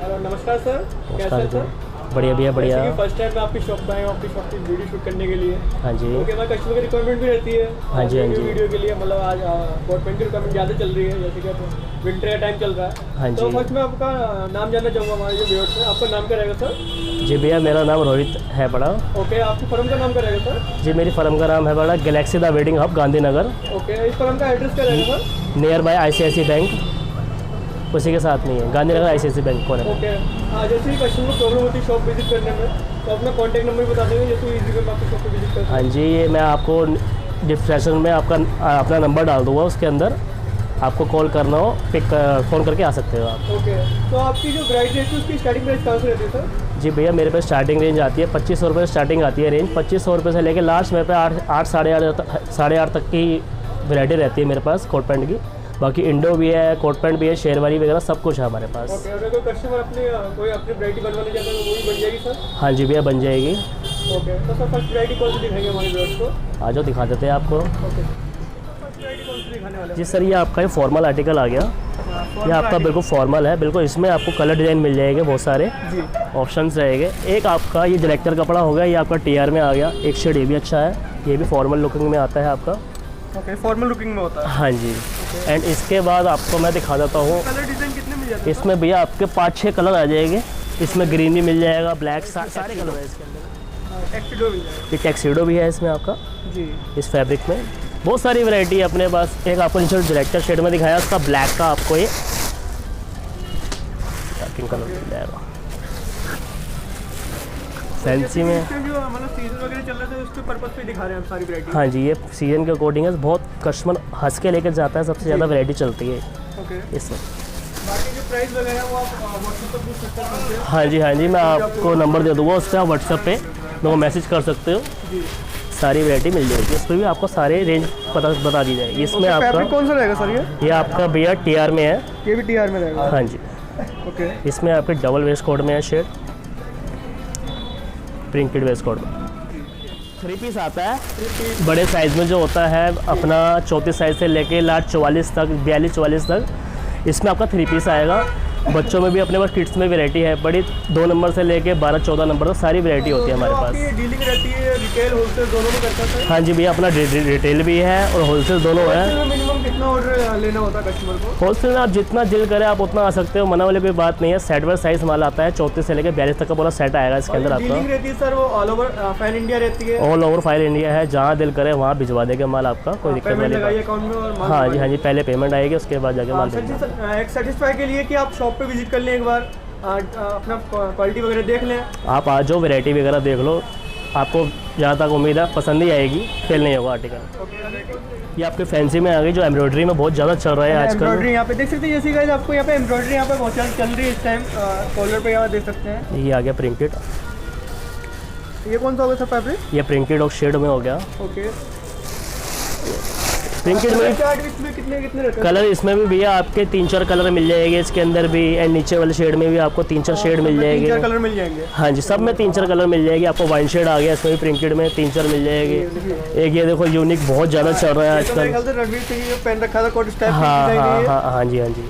Hello नमस्कार sir, कैसे हैं सर? बढ़िया भैया बढ़िया। फर्स्ट टाइम मैं आपकी शॉप पे आया हूँ, आपकी शॉप की वीडियो शूट करने के लिए। हाँ जी। क्योंकि हमारे कस्टमर की रिक्वायरमेंट भी रहती है। हाँ जी हाँ जी। वीडियो के लिए मतलब आज कोट पैंट की रिक्वायरमेंट ज़्यादा चल रही है, जैसे कि विंटर का टाइम चल रहा है। हाँ तो जी। फर्स्ट मैं आपका नाम जानना चाहूँगा हमारे जो व्यूअर्स हैं। आपका नाम क्या रहेगा सर? जी भैया मेरा नाम रोहित है बड़ा। ओके, आपकी फर्म का नाम क्या रहेगा सर? जी मेरी फर्म का नाम है बड़ा Galaxy the wedding hub Gandhinagar. Okay, इस फर्म का एड्रेस क्या रहेगा sir? Near by ICICI bank, उसी के साथ में है गांधीनगर ICICI बैंक कौन है। ओके, जैसे ही कस्टमर को प्रॉब्लम होती है शॉप विजिट करने में, तो अपना कॉन्टैक्ट नंबर बता देंगे जैसे इजी में आपकी शॉप पे विजिट करते हैं। हाँ जी, ये मैं आपको डिस्क्रिप्शन में आपका अपना नंबर डाल दूँगा, उसके अंदर आपको कॉल करना हो फ़ोन करके आ सकते हो आप। ओके, तो आपकी जो प्राइस रहती है उसकी स्टार्टिंग प्राइस कहाँ से रहती है सर? जी भैया मेरे पास स्टार्टिंग रेंज आती है 2500 रुपये स्टार्टिंग आती है रेंज। 2500 रुपये से लेकर लास्ट मेरे पे 8 साढ़े आठ तक की वैरायटी रहती है मेरे पास कोट पैंट की। बाकी इंडो भी है, कोट पैंट भी है, शेरवानी वगैरह सब कुछ है हमारे पास। ओके, अगर कोई कस्टमर कोई अपनी वैरायटी बनवाना चाहता है तो वो भी बन जाएगी सर? हाँ जी भैया बन जाएगी। ओके, तो सर फर्स्ट वैरायटी कौन सी दिखाएंगे हमारे व्यूअर्स को? आ जाओ दिखा देते हैं आपको। ओके, फर्स्ट वैरायटी कौन सी दिखाने वाले हैं? जी सर ये आपका ये फॉर्मल आर्टिकल आ गया। ये आपका बिल्कुल फॉर्मल है, बिल्कुल इसमें आपको कलर डिज़ाइन मिल जाएंगे, बहुत सारे जी। ऑप्शंस रहेंगे। एक आपका ये डायरेक्टर कपड़ा होगा, ये आपका TR में आ गया। एक शेड ये भी अच्छा है, ये भी फॉर्मल लुकिंग में आता है आपका। ओके, फॉर्मल लुकिंग में होता है। हाँ जी। एंड इसके बाद आपको मैं दिखा देता हूँ, कलर डिज़ाइन कितने मिल जाते हैं? इसमें भैया आपके 5-6 कलर आ जाएंगे। इसमें ग्रीन भी मिल जाएगा, ब्लैक, सारे कलर है इसके अंदर। टैक्सीडो मिल जाएगा। ये टैक्सीडो भी है इसमें आपका, जी। इस फैब्रिक में बहुत सारी वैरायटी है अपने पास। एक आपको नीचे डायरेक्टर शेड में दिखाया, उसका ब्लैक का आपको ये कलर मिल जाएगा फैंसी में। जो मतलब सीजन वगैरह चल रहा था उसके पर्पस पे दिखा रहे हैं आप सारी वैरायटी। हाँ जी, ये सीजन के अकॉर्डिंग है, बहुत कस्टमर हंस के लेकर जाता है, सबसे ज़्यादा वैरायटी चलती है ओके, इसमें। बाकी जो प्राइस वगैरह वो आप व्हाट्सएप पर पूछ सकते हैं। हाँ जी हाँ जी, मैं आपको नंबर दे दूँगा, उस पर आप व्हाट्सएप पे मेरे को मैसेज कर सकते हो। जी। सारी वैरायटी मिल जाएगी, इस पर भी आपको सारे रेंज बता दी जाएगी। इसमें फैब्रिक आपका कौन सा रहेगा सर ये? आपका भैया TR में है। ये भी TR में रहेगा। हाँ जी। ओके, इसमें आपके डबल वेस्ट कोट में है शेड, प्रिंटेड वेस्ट कोट में 3 पीस आता है। बड़े साइज़ में जो होता है अपना 34 साइज़ से लेके लास्ट 44 तक, 42-44 तक इसमें आपका 3 पीस आएगा। बच्चों में भी अपने पास किड्स में वैरायटी है, बड़ी 2 नंबर से लेके 12-14 नंबर तक सारी वैरायटी होती है हमारे पास। डीलिंग रहती है रिटेल होलसेल दोनों में करता है? हाँ जी भैया, अपना रिटेल भी है और होलसेल दोनों है। मिनिमम कितना ऑर्डर लेना होता है कस्टमर को? होलसेल में आप जितना दिल करें आप उतना आ सकते हो, मना वाली कोई बात नहीं है। सेट बाय साइज माल आता है, 34 से लेकर 42 तक का पूरा सेट आएगा इसके अंदर आपका। डीलिंग रहती है सर वो ऑल ओवर पैन इंडिया रहती है? ऑल ओवर फाइल इंडिया है, जहाँ दिल करे वहाँ भिजवा देगा माल आपका, कोई दिक्कत वाली बात। अकाउंट में और माल हाँ जी हाँ जी, पहले पेमेंट आएगी उसके बाद जाके माल देंगे। एक सेटिस्फाई के लिए कि आप शॉप पे विजिट कर लें, एक बार अपना क्वालिटी वगैरह देख लें। आप आ जाओ, वैरायटी वगैरह देख लो, आपको जहाँ तक उम्मीद है पसंद ही आएगी, फेल नहीं होगा आर्टिकल। ये आपके फैंसी में आ गई, जो एम्ब्रॉयडरी में बहुत ज़्यादा चल रहा है आजकल। एम्ब्रॉयडरी यहाँ पे देख सकते हैं, जैसे गाइस आपको यहाँ पे एम्ब्रॉयडरी यहाँ पे बहुत चल रही है इस टाइम। कॉलर पे यहाँ देख सकते हैं, ये आ गया प्रिंटेड। ये कौन सा होगा सर फैब्रिक? ये प्रिंटेड और शेड में हो गया। ओके, प्रिंटेड में इसमें कितने रहते हैं? कलर इसमें भी भैया आपके 3-4 कलर मिल जाएंगे इसके अंदर भी। एंड नीचे वाले शेड में भी आपको 3-4 शेड मिल जाएंगे। 3-4 कलर मिल जाएंगे? हाँ जी, सब में 3-4 कलर मिल जाएगी आपको। वाइन शेड आ गया, इसमें भी प्रिंटेड में 3-4 मिल जाएगी। एक ये देखो यूनिक बहुत ज़्यादा चल रहा है आजकल। रणवीर सिंह जो पहन रखा था कोट स्टाइल। हाँ जी हाँ जी।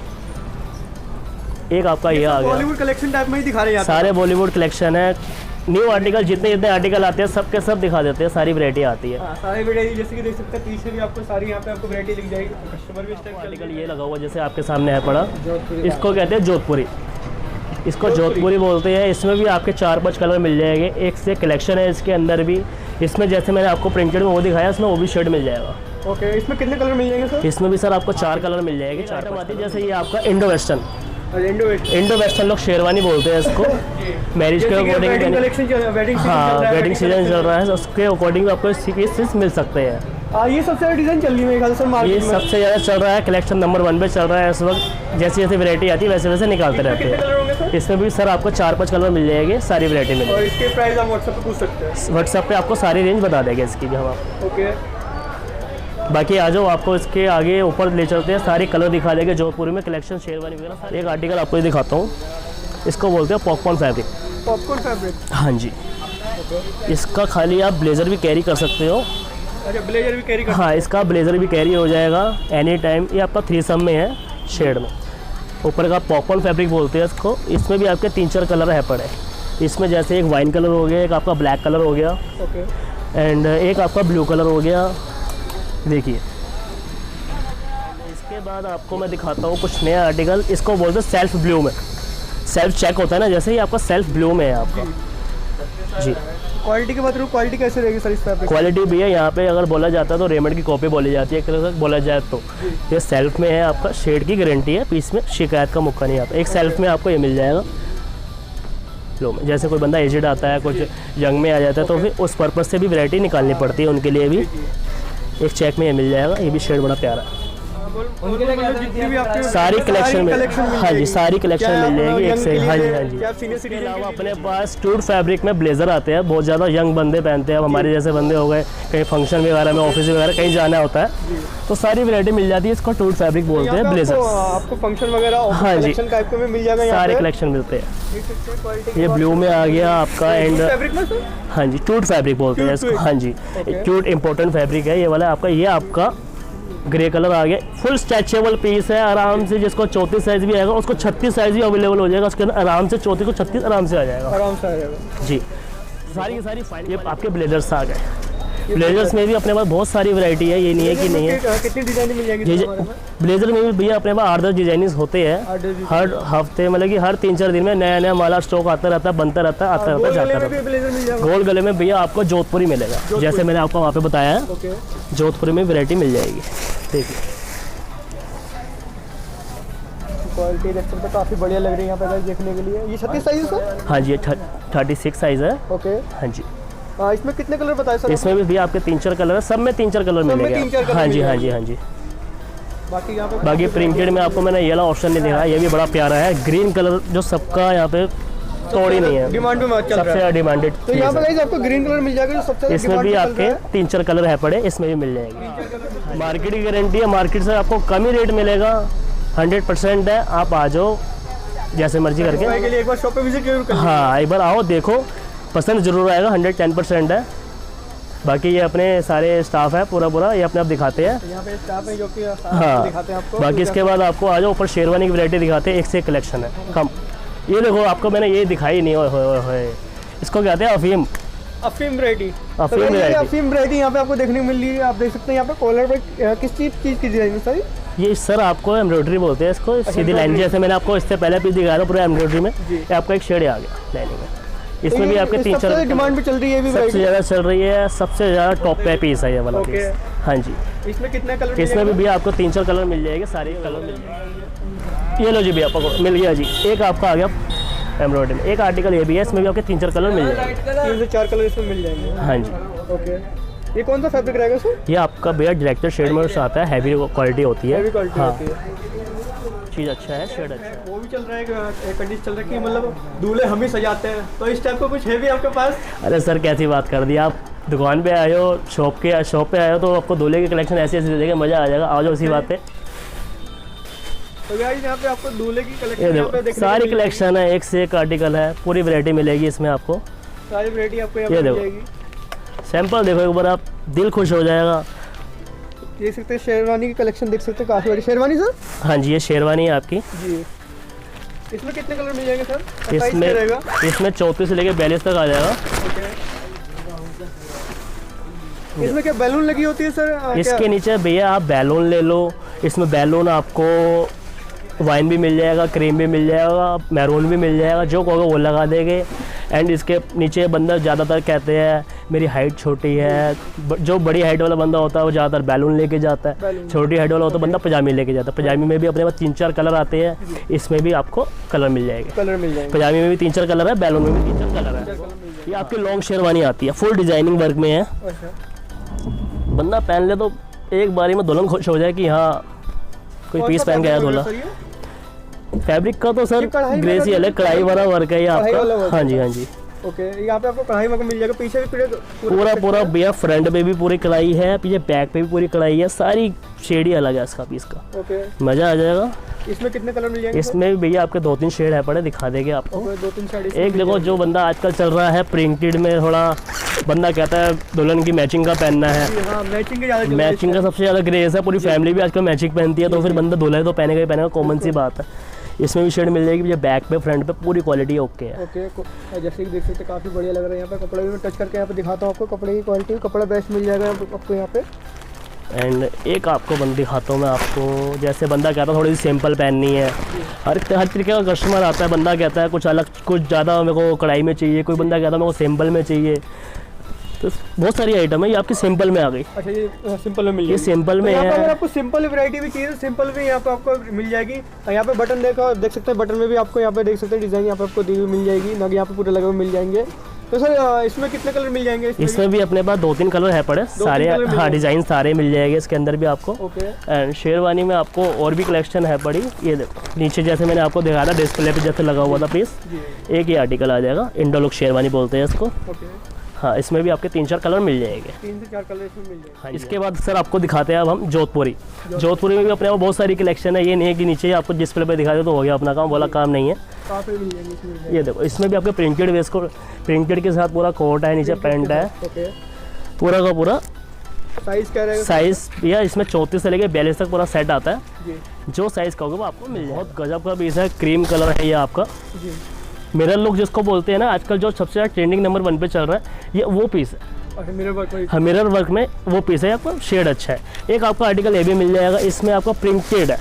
एक आपका ये आ गया, बॉलीवुड कलेक्शन टाइप में ही दिखा रहे हैं सारे बॉलीवुड कलेक्शन है। न्यू आर्टिकल जितने आर्टिकल आते हैं सबके सब दिखा देते हैं, सारी वैरायटी आती है। सारी वैरायटी जैसे कि देख सकते हैं, पीछे भी आपको सारी यहाँ पे आपको वैरायटी दिख जाएगी। कस्टमर भी इस टाइप आर्टिकल ये लगा हुआ जैसे आपके सामने है पड़ा, इसको कहते हैं जोधपुरी। इसको जोधपुरी बोलते हैं। इसमें भी आपके 4-5 कलर मिल जाएंगे, एक से कलेक्शन है इसके अंदर भी। इसमें जैसे मैंने आपको प्रिंटेड में वो दिखाया, इसमें वो भी शेड मिल जाएगा। ओके, इसमें कितने कलर मिल जाएंगे सर? इसमें भी सर आपको 4 कलर मिल जाएंगे। 4 आती जैसे ये आपका इंडो वेस्टर्न लोग शेरवानी बोलते हैं इसको। मैरिज के अकॉर्डिंग, हाँ वेडिंग सीजन चल रहा है, उसके अकॉर्डिंग आपको पीस मिल सकते हैं। ये सबसे ज़्यादा डिज़ाइन चल रही है सर मार्केट में? ये सबसे ज़्यादा चल रहा है, कलेक्शन नंबर 1 पे चल रहा है इस वक्त। जैसे जैसे वैरायटी आती है वैसे वैसे निकालते रहते हैं। इसमें भी सर आपको 4-5 कलर मिल जाएंगे, सारी वैरायटी मिल जाएगी। और इसके प्राइस आप व्हाट्सएप पे पूछ सकते हैं? व्हाट्सएप पे आपको सारी रेंज बता देंगे इसकी भी हम आपको। ओके, बाकी आ जाओ, आपको इसके आगे ऊपर ले चलते हैं, सारे कलर दिखा देंगे जोधपुरी में, कलेक्शन शेरवानी वगैरह। एक आर्टिकल आपको ये दिखाता हूँ, इसको बोलते हैं पॉपकॉर्न फैब्रिक। Popcorn fabric? हाँ जी। इसका खाली आप ब्लेज़र भी कैरी कर सकते हो। अच्छा, ब्लेजर भी कैरी कर? हाँ, इसका ब्लेज़र भी कैरी हो जाएगा एनी टाइम। ये आपका 3 सम में है शेड में। ऊपर का पॉपकॉर्न फैब्रिक बोलते हैं इसको। इसमें भी आपके 3-4 कलर है पड़े। इसमें जैसे एक वाइन कलर हो गया, एक आपका ब्लैक कलर हो गया, ओके, एंड एक आपका ब्लू कलर हो गया। देखिए, इसके बाद आपको मैं दिखाता हूँ कुछ नया आर्टिकल। इसको बोलते हैं सेल्फ ब्लू में। सेल्फ चेक होता है ना, जैसे ही आपका सेल्फ ब्लू में है आपका जी। क्वालिटी की बात करूँ, क्वालिटी कैसे रहेगी सर इस फैब्रिक? क्वालिटी भी है यहाँ पे, अगर बोला जाता है तो रेमंड की कॉपी बोली जाती है एक तरह से बोला जाए तो। ये सेल्फ में है, आपका शेड की गारंटी है, पीस में शिकायत का मौका नहीं आता। एक सेल्फ में आपको ये मिल जाएगा लो में। जैसे कोई बंदा एजेड आता है, कुछ यंग में आ जाता है, तो फिर उस पर्पज़ से भी वैरायटी निकालनी पड़ती है उनके लिए भी। एक चेक में ये मिल जाएगा, ये भी शेड बड़ा प्यारा है। उनके लिए जितनी भी आपके सारी कलेक्शन में, हाँ जी, सारी कलेक्शन मिल जाएगी एक से। हाँ जी, हाँ जी। क्या सीनियर इसके सिटीजन अलावा अपने पास टूट फैब्रिक में ब्लेज़र आते हैं, बहुत ज़्यादा यंग बंदे पहनते हैं। अब हमारे जैसे बंदे हो गए, कहीं फंक्शन वगैरह में, ऑफिस वगैरह कहीं जाना होता है, तो सारी वैरायटी मिल जाती है। इसको टूट फैब्रिक बोलते हैं, ब्लेज़र। आपको फंक्शन वगैरह हाँ जी, कलेक्शन टाइप के में मिल जाएगा यहाँ सारे पे। कलेक्शन मिलते हैं। देख सकते हैं क्वालिटी ये ब्लू में आ गया आपका, एंड फैब्रिक में सर। हाँ जी, टूट फैब्रिक बोलते हैं इसको। हाँ जी, टूट इम्पोर्टेंट फैब्रिक है ये वाला आपका। ये आपका ग्रे कलर आ गया, फुल स्ट्रेचेबल पीस है आराम से। जिसको 34 साइज़ भी आएगा उसको 36 साइज़ भी अवेलेबल हो जाएगा उसके अंदर आराम से। 34 को 36 आराम से आ जाएगा, आराम से आ जाएगा जी। सारी की सारी फाइन। ये आपके ब्लेजर्स आ गए। ब्लेजर्स में भी अपने पास बहुत सारी वैरायटी है, ये नहीं है कि नहीं है। कितनी डिजाइन मिल जाएगी ये सर हमारे में? ब्लेजर में भी भैया अपने पास 8-10 डिजाइनिस होते हैं। हर हफ्ते मतलब कि हर 3-4 दिन में नया नया माला स्टॉक आता रहता है, बनता रहता है, आता रहता है, जाता गले में रहता भी ब्लेजर मिल जाएगा। है। गोल गले में भैया आपको जोधपुरी मिलेगा, जैसे मैंने आपको वहाँ पे बताया है। ओके, जोधपुरी में वैरायटी मिल जाएगी। देखिए, क्वालिटी देख सकते हैं, काफी बढ़िया लग रही है यहाँ पे guys देखने के लिए। ये 36 साइज है सर? हाँ जी, ये 36 साइज़ है। ओके, हाँ जी, इसमें कितने कलर बताए सर? इसमें भी भैया आपके 3-4 कलर है, सब में 3-4 कलर में मिलेंगे। 3-4 कलर हाँ जी, मिल हाँ जी, हाँ जी। बाकी यहाँ पे बाकी प्रिंटेड में आपको मैंने ये वाला ऑप्शन नहीं दिखाया, ये भी बड़ा प्यारा है। ग्रीन कलर जो सबका यहाँ पे तोड़ ही नहीं है, डिमांड में चल सबसे रहा है। ज़्यादा डिमांडेड तो यहाँ पे guys आपको ग्रीन कलर मिल जाएगा जो सबसे ज़्यादा इसमें भी डिमांड में चल आपके रहा है। 3-4 कलर है पड़े, इसमें भी मिल जाएगी। मार्केट की गारंटी है, मार्केट से आपको कम ही रेट मिलेगा, 100% है। आप आ जाओ जैसे मर्जी करके। भाई के लिए एक बार शॉप पे विजिट जरूर करें। हाँ, एक बार आओ, देखो, पसंद जरूर आएगा, 110% है। बाकी ये अपने सारे स्टाफ है पूरा ये अपने आप दिखाते हैं। यहाँ पे स्टाफ है जो कि हाँ, दिखाते हैं आपको। बाकी इसके बाद आपको आ जाओ ऊपर, शेरवानी की वैरायटी दिखाते हैं, एक से एक कलेक्शन है कम। ये देखो, आपको मैंने ये दिखाई नहीं, ओए इसको कहते हैं अफीम। अफीम वैरायटी, अफीम तो वैरायटी। अफीम वैरायटी यहाँ पे आपको देखने को मिल रही है। आप देख सकते हैं यहाँ पे कॉलर पे किस चीज़ की डिजाइन है सर? ये सर आपको एम्ब्रॉयडरी बोलते हैं इसको, सीधी लाइन। जैसे मैंने आपको इससे पहले पीस दिखाया था पूरा एम्ब्रॉयडरी में, ये आपका एक शेड आ गया लाइनिंग में। इसमें भी आपके 3-4 डिमांड भी चल रही है, भी सबसे ज़्यादा चल रही है, सबसे ज़्यादा टॉप पे पीस है ये वाला पीस। हाँ जी, इसमें कितने कलर? इसमें भी भैया आपको 3-4 कलर मिल जाएंगे, सारे कलर मिल जाएंगे। ये लो जी भैया, पकड़ो, मिल गया जी। एक आपका आ गया एम्ब्रॉयडरी में, एक आर्टिकल ये भी है, इसमें भी आपके 3-4 कलर मिल जाएंगे। 3 से 4 कलर इसमें मिल जाएंगे। हाँ जी, ओके, ये कौन सा फैब्रिक रहेगा सर? ये आपका भैया डायरेक्टर शेड में आता है, हैवी क्वालिटी होती है। हैवी क्वालिटी हाँ, होती है। चीज़ अच्छा है, शेड अच्छा है। वो भी चल रहा है, एक कंडीशन चल रहा है कि मतलब दूल्हे हम ही सजाते हैं, तो इस टाइप का कुछ है भी आपके पास? अरे सर, कैसी बात कर दी आप। दुकान पे आए हो, शॉप पे आए हो, तो आपको दूल्हे की कलेक्शन ऐसी दे देंगे, मज़ा आ जाएगा। आ जाओ इसी बात पे। तो गाइस यहाँ पे आपको दूल्हे की ये कलेक्शन यहाँ पे देखो, देखने को सारी मिल जाएगी। कलेक्शन है, एक से एक आर्टिकल है, पूरी वैरायटी मिलेगी इसमें आपको। सारी वैरायटी आपको यहाँ ये पे मिल देखो। जाएगी। सैंपल देखो एक बार, आप दिल खुश हो जाएगा। देख सकते हैं शेरवानी की कलेक्शन, देख सकते हैं काफ़ी बड़ी शेरवानी सर। हाँ जी, ये शेरवानी है आपकी। जी, इसमें कितने कलर मिल जाएंगे सर? इसमें 34 से लेके 42 तक आ जाएगा। इसमें क्या बैलून लगी होती है सर? इसके नीचे भैया आप बैलून ले लो, इसमें बैलून आपको वाइन भी मिल जाएगा, क्रीम भी मिल जाएगा, मैरून भी मिल जाएगा, जो कहोगे वो लगा देंगे। एंड इसके नीचे बंदा ज़्यादातर कहते हैं मेरी हाइट छोटी है, जो बड़ी हाइट वाला बंदा होता है वो ज़्यादातर बैलून लेके जाता है, छोटी हाइट वाला होता है बंदा पजामी लेके जाता है। पजामी में भी अपने पास 3-4 कलर आते हैं, इसमें भी आपको कलर मिल जाएंगे। कलर मिल जाएंगे। पजामी में भी 3-4 कलर है, बैलून में भी 3-4 कलर है। ये आपकी लॉन्ग शेरवानी आती है, फुल डिजाइनिंग वर्क में है। अच्छा, बंदा पहन ले तो एक बारी में दुल्हन खुश हो जाए कि हाँ कोई पीस पहन गया दूल्हा। फैब्रिक का तो सर ग्रेसी अलग, कढ़ाई वाला वर्क है ये आपका। हाँ जी, हाँ जी। ओके, यहाँ पे आपको कढ़ाई वर्क मिल जाएगा, पीछे भी पूरा भैया, फ्रंट पे भी पूरी कढ़ाई है, पीछे बैक पे भी पूरी कढ़ाई है, सारी शेड ही अलग है इसका पीस का। ओके, मज़ा आ जाएगा। इसमें कितने कलर मिल जाएंगे? इसमें भी भैया आपके 2-3 शेड है पड़े, दिखा देंगे आपको। 2-3 साड़ी एक देखो, जो बंदा आजकल चल रहा है प्रिंटेड में, थोड़ा बंदा कहता है दुल्हन की मैचिंग का पहनना है। हाँ, मैचिंग के ज़्यादा मैचिंग का सबसे ज़्यादा क्रेज़ है, पूरी फैमिली भी आजकल मैचिंग पहनती है, तो फिर बंदा दूल्हा तो पहनेगा ही पहनेगा, कॉमन सी बात है। इसमें भी शेड मिल जाएगी, ये बैक पे फ्रंट पे पूरी क्वालिटी ओके है। ओके, जैसे कि देख सकते हैं काफ़ी बढ़िया लग रहा है। यहाँ पे कपड़े भी मैं टच करके यहाँ पे दिखाता हूँ आपको, कपड़े की क्वालिटी, कपड़ा बेस्ट मिल जाएगा आपको यहाँ पे। एंड एक आपको बंद दिखाता हूँ मैं आपको, जैसे बंदा कहता है थोड़ी सी सिंपल पहननी है, हर तरीके का कस्टमर आता है, बंदा कहता है कुछ अलग, कुछ ज़्यादा मेरे को कढ़ाई में चाहिए, कोई बंदा कहता है मेरे को सिंपल में चाहिए, तो बहुत सारी आइटम है। ये आपकी सिंपल में आ गई। अच्छा, ये सिंपल में मिल ये जाएगी। सिंपल में तो यहाँ पे है। अगर आपको सिंपल वैरायटी भी चाहिए तो सिंपल भी यहाँ पे आपको मिल जाएगी। और यहाँ पे बटन देख सकते हैं, बटन में भी आपको यहाँ पे देख सकते हैं डिज़ाइन यहाँ पे आपको दी हुई मिल जाएगी, नग यहाँ पे पूरे लगे हुए मिल जाएंगे। तो सर इसमें कितने कलर मिल जाएंगे? इसमें भी अपने पास 2-3 कलर है पड़े सारे, हाँ डिज़ाइन सारे मिल जाएंगे इसके अंदर भी आपको। ओके, एंड शेरवानी में आपको और भी कलेक्शन है पड़ी। ये देखो नीचे जैसे मैंने आपको दिखाया था डिस्प्ले पे जैसे लगा हुआ था पीस, एक ही आर्टिकल आ जाएगा, इंडो लुक शेरवानी बोलते हैं इसको। ओके, हाँ इसमें भी आपके 3-4 कलर मिल जाएंगे। 3 से 4 कलर इसमें मिल जाएंगे। हाँ, इसके बाद सर आपको दिखाते हैं अब हम जोधपुरी। जोधपुरी में भी अपने पास बहुत सारी कलेक्शन है, ये नहीं है कि नीचे आपको डिस्प्ले पे दिखा दे तो हो गया अपना काम, बोला काम नहीं है। काफ़ी मिल जाएंगे इसमें। ये देखो इसमें भी आपके प्रिंटेड वेस्ट को, प्रिंटेड के साथ पूरा कोट है, नीचे पैंट है, ओके, पूरा का पूरा। साइज़ क्या रहेगा? साइज़ या इसमें 34 से लेके 42 तक पूरा सेट आता है, जी जो साइज़ कहोगे वो आपको मिल जाएगा। बहुत गजब का पीस है, क्रीम कलर है ये आपका, जी। मिरर लुक जिसको बोलते हैं ना, आजकल जो सबसे ज़्यादा ट्रेंडिंग नंबर 1 पे चल रहा है, ये वो पीस है। अच्छा, मेरे वर्क में हाँ मिरर वर्क में वो पीस है, आपका शेड अच्छा है। एक आपका आर्टिकल ये भी मिल जाएगा, इसमें आपका प्रिंटेड है,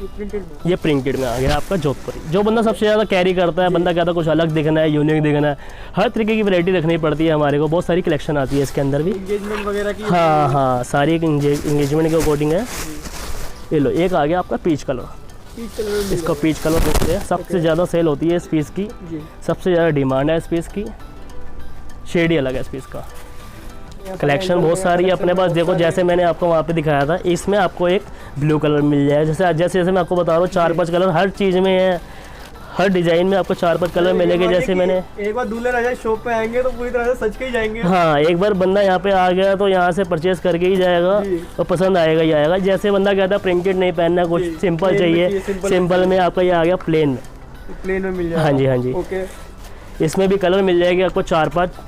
प्रिंटेड में। ये प्रिंटेड में आ गया आपका जोधपुरी। जो बंदा सबसे ज़्यादा कैरी करता है, बंदा कहता है कुछ अलग दिखना है, यूनिक दिखना है, हर तरीके की वैरायटी रखनी पड़ती है हमारे को, बहुत सारी कलेक्शन आती है इसके अंदर भी। एंगेजमेंट वगैरह की। हाँ हाँ, सारी इंगेजमेंट के अकॉर्डिंग है। ये लो एक आ गया आपका पीच कलर, पीच कलर में मिल इसको पीच कलर बोलते हैं, सबसे ज़्यादा सेल होती है इस पीस की, जी। सबसे ज़्यादा डिमांड है इस पीस की, शेड ही अलग है इस पीस का। कलेक्शन बहुत सारी है अपने पास। देखो जैसे मैंने आपको वहाँ पे दिखाया था, इसमें आपको एक ब्लू कलर मिल जाए, जैसे जैसे जैसे मैं आपको बता रहा हूँ 4-5 कलर हर चीज़ में है, हर डिज़ाइन में आपको 4-5 कलर मिलेंगे। जैसे मैंने एक बार दूल्हे राजा शॉप पे आएंगे तो पूरी तरह से सच के ही जाएंगे। हाँ, एक बार बंदा यहाँ पे आ गया तो यहाँ से परचेज करके ही जाएगा, तो पसंद आएगा ही आएगा। जैसे बंदा कहता है प्रिंटेड नहीं पहनना, कुछ सिंपल चाहिए, सिंपल में आपका ये आ गया प्लेन में, प्लेन में मिल जाएगा। हाँ जी हाँ जी। ओके, इसमें भी कलर मिल जाएगी आपको 4-5,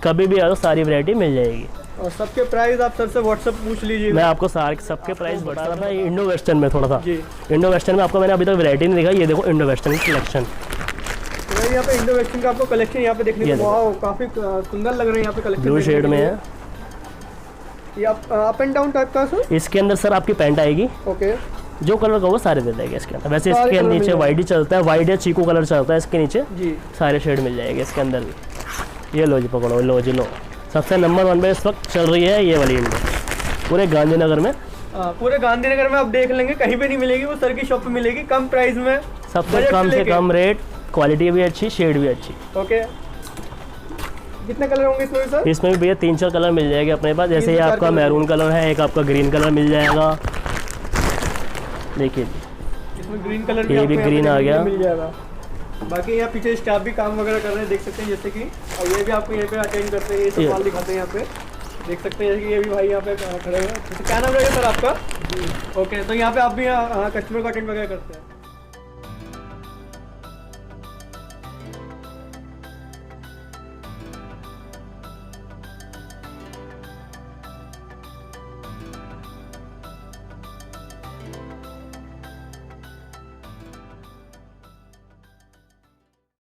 कभी भी आओ सारी वैरायटी मिल जाएगी। और सबके प्राइस आप सर से व्हाट्सएप पूछ लीजिए। मैं आपको सारे सबके प्राइस बता रहा था। इंडो वेस्टर्न में थोड़ा सा, जी। इंडो वेस्टर्न में आपको मैंने अभी तक वैरायटी नहीं दिखाई, ये देखो इंडो वेस्टर्न की कलेक्शन। तो यहाँ पे इंडो वेस्टर्न का आपको कलेक्शन यहाँ पे देखने को, वाह काफी सुंदर लग रहे हैं यहाँ पे कलेक्शन। ब्लू शेड में है, ये अप एंड डाउन टाइप का सर। इसके अंदर सर आपकी पैंट आएगी, ओके, जो कलर का वो सारे दे देंगे इसके अंदर। वैसे सारे इसके कलर नीचे मिल वाइट ही चलता है, वाइट या चीकू कलर चलता है इसके नीचे, जी। सारे शेड मिल जाएंगे इसके अंदर भी। ये लो जी पकड़ो, लो जी लो, सबसे नंबर 1 पे इस वक्त चल रही है ये वाली इंडो, पूरे गांधीनगर में। पूरे गांधीनगर में आप देख लेंगे, कहीं पे नहीं मिलेगी, वो सर की शॉप पे मिलेगी, कम प्राइस में, सबसे बजट कम से लेके। कम रेट, क्वालिटी भी अच्छी, शेड भी अच्छी। ओके, कितने कलर होंगे इसमें सर? इसमें भी भैया 3-4 कलर मिल जाएंगे अपने पास। जैसे 3 ये से 4 आपका कलर मैरून कलर है, एक आपका ग्रीन कलर मिल जाएगा, देखिए इसमें ग्रीन कलर ये भी आपको यहाँ ग्रीन पे आ गया। मिल जाएगा। बाकी यहाँ पीछे स्टाफ भी काम वगैरह कर रहे हैं, देख सकते हैं जैसे कि, और ये भी आपको यहाँ पे अटेंड करते हैं, ये सब माल दिखाते हैं यहाँ पे, देख सकते हैं कि ये भी भाई यहाँ पे खड़े हैं। क्या नाम रहेगा सर आपका? ओके, तो यहाँ पे आप भी कस्टमर को अटेंड वगैरह करते हैं?